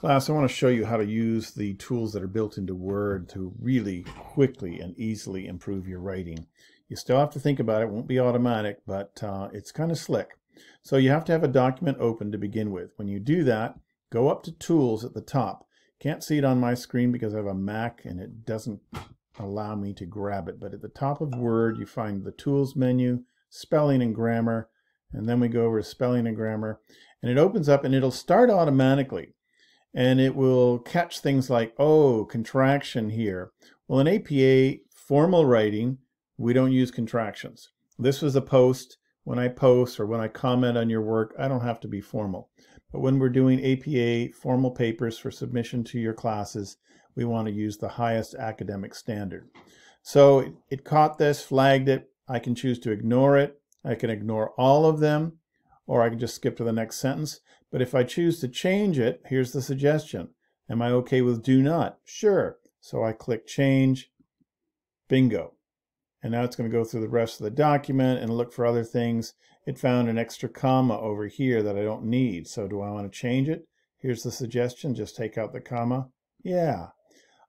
Class, I want to show you how to use the tools that are built into Word to really quickly and easily improve your writing. You still have to think about it. It won't be automatic, but it's kind of slick. So you have to have a document open to begin with. When you do that, go up to Tools at the top. Can't see it on my screen because I have a Mac and it doesn't allow me to grab it. But at the top of Word, you find the Tools menu, Spelling and Grammar, and then we go over to Spelling and Grammar. And it opens up and it'll start automatically. And it will catch things like, oh, contraction here. Well, in APA formal writing, we don't use contractions. This was a post. When I post or when I comment on your work, I don't have to be formal. But when we're doing APA formal papers for submission to your classes, we want to use the highest academic standard. So it caught this, flagged it. I can choose to ignore it. I can ignore all of them, or I can just skip to the next sentence. But if I choose to change it, here's the suggestion. Am I okay with do not? Sure. So I click change, bingo. And now it's going to go through the rest of the document and look for other things. It found an extra comma over here that I don't need. So do I want to change it? Here's the suggestion, just take out the comma. Yeah.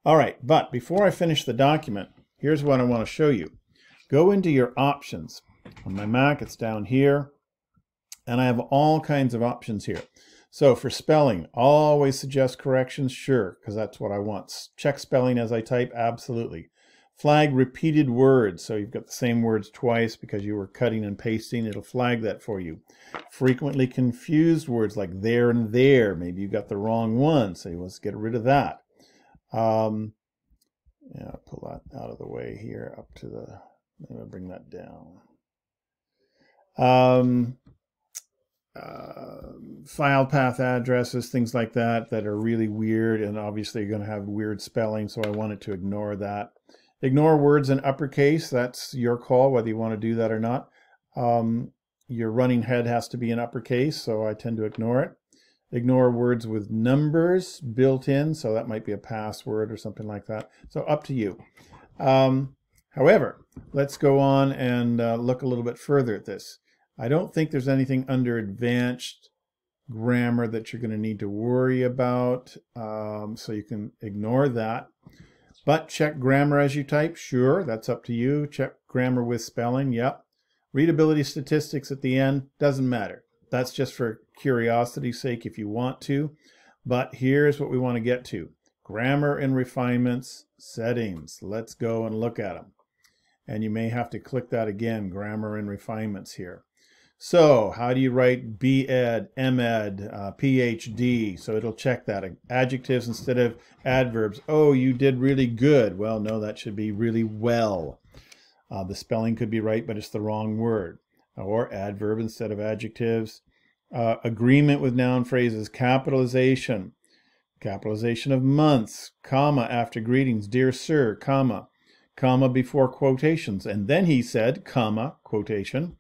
All right, but before I finish the document, here's what I want to show you. Go into your options. On my Mac, it's down here. And I have all kinds of options here. So for spelling, always suggest corrections, sure, because that's what I want. Check spelling as I type, absolutely. Flag repeated words, so you've got the same words twice because you were cutting and pasting, it'll flag that for you. Frequently confused words like there and there, maybe you got the wrong one, so let's get rid of that. Yeah, pull that out of the way here, up to the, I'm going to bring that down. File path addresses, things like that are really weird, and obviously you're going to have weird spelling, so I wanted to ignore that. Ignore words in uppercase, that's your call whether you want to do that or not. Your running head has to be in uppercase, so I tend to ignore it. Ignore words with numbers built in, so that might be a password or something like that. So up to you. However, let's go on and look a little bit further at this. I don't think there's anything under advanced grammar that you're going to need to worry about, so you can ignore that. But check grammar as you type, sure, that's up to you. Check grammar with spelling, yep. Readability statistics at the end, doesn't matter. That's just for curiosity's sake if you want to. But here's what we want to get to. Grammar and refinements, settings. Let's go and look at them. And you may have to click that again, grammar and refinements here. So how do you write B.Ed, M.Ed, Ph.D.? So it'll check that. Adjectives instead of adverbs. Oh, you did really good. Well, no, that should be really well. The spelling could be right, but it's the wrong word. Or adverb instead of adjectives. Agreement with noun phrases. Capitalization. Capitalization of months. Comma after greetings. Dear sir, comma. Comma before quotations. And then he said, comma, quotation.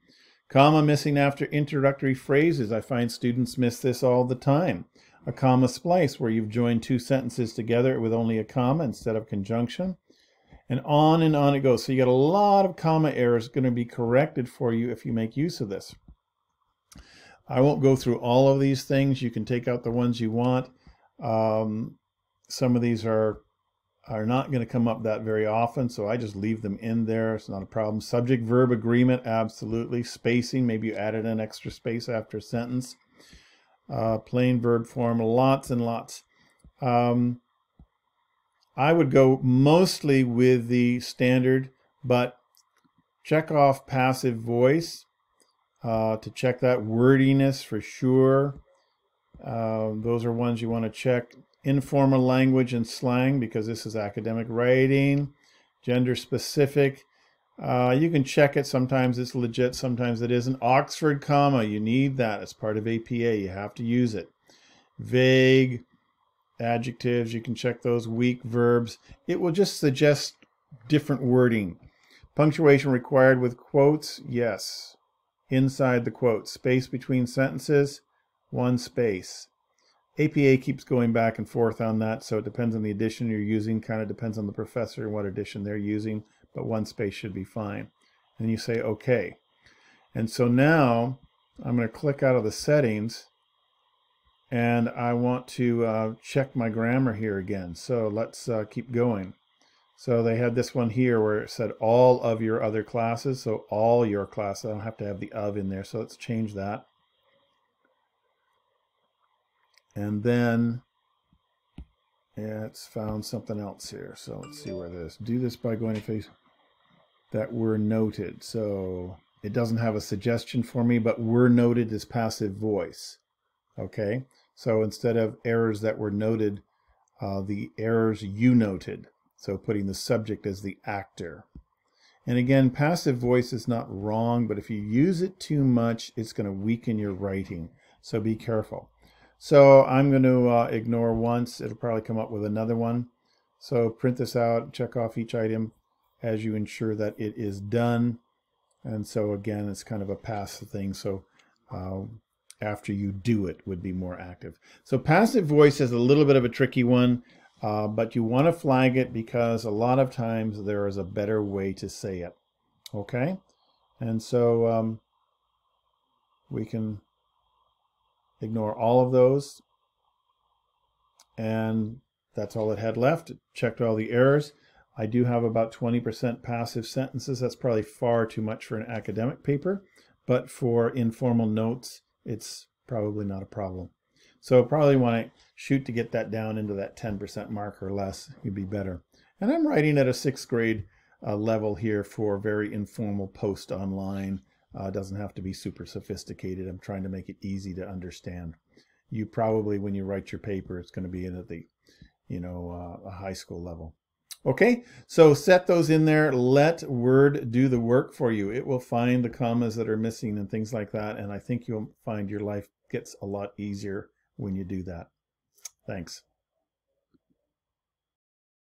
Comma missing after introductory phrases. I find students miss this all the time. A comma splice where you've joined two sentences together with only a comma instead of conjunction. And on it goes. So you got a lot of comma errors going to be corrected for you if you make use of this. I won't go through all of these things. You can take out the ones you want. Some of these are not going to come up that very often, so I just leave them in there. It's not a problem. Subject verb agreement, absolutely. Spacing, maybe you added an extra space after a sentence. Plain verb form, lots and lots. I would go mostly with the standard, but check off passive voice to check that. Wordiness for sure. Those are ones you want to check. Informal language and slang, because this is academic writing. Gender specific. You can check it. Sometimes it's legit, sometimes it isn't. Oxford comma, you need that as part of APA. You have to use it. Vague adjectives, you can check those. Weak verbs. It will just suggest different wording. Punctuation required with quotes, yes. Inside the quotes. Space between sentences, one space. APA keeps going back and forth on that, so it depends on the edition you're using, kind of depends on the professor and what edition they're using, but one space should be fine. And you say OK. And so now I'm going to click out of the settings And I want to check my grammar here again. So let's keep going. So they had this one here where it said all of your other classes. So all your classes. I don't have to have the of in there. So let's change that. And then it's found something else here. So let's see where this. Do this by going to face that were noted. So it doesn't have a suggestion for me, but were noted is passive voice. Okay. So instead of errors that were noted, the errors you noted. So putting the subject as the actor. And again, passive voice is not wrong, but if you use it too much, it's going to weaken your writing. So be careful. So I'm going to ignore once. It'll probably come up with another one. So print this out, check off each item as you ensure that it is done. And so again, it's kind of a passive thing. So after you do it would be more active. So passive voice is a little bit of a tricky one, but you want to flag it because a lot of times there is a better way to say it. Okay? And so we can ignore all of those. And that's all it had left. It checked all the errors. I do have about 20% passive sentences. That's probably far too much for an academic paper, but for informal notes, it's probably not a problem. So probably want to shoot to get that down into that 10% mark or less. You'd be better. And I'm writing at a 6th grade level here for very informal post online. Doesn't have to be super sophisticated. I'm trying to make it easy to understand. You probably, when you write your paper, it's going to be in at the, a high school level. Okay, so set those in there. Let Word do the work for you. It will find the commas that are missing and things like that. And I think you'll find your life gets a lot easier when you do that. Thanks.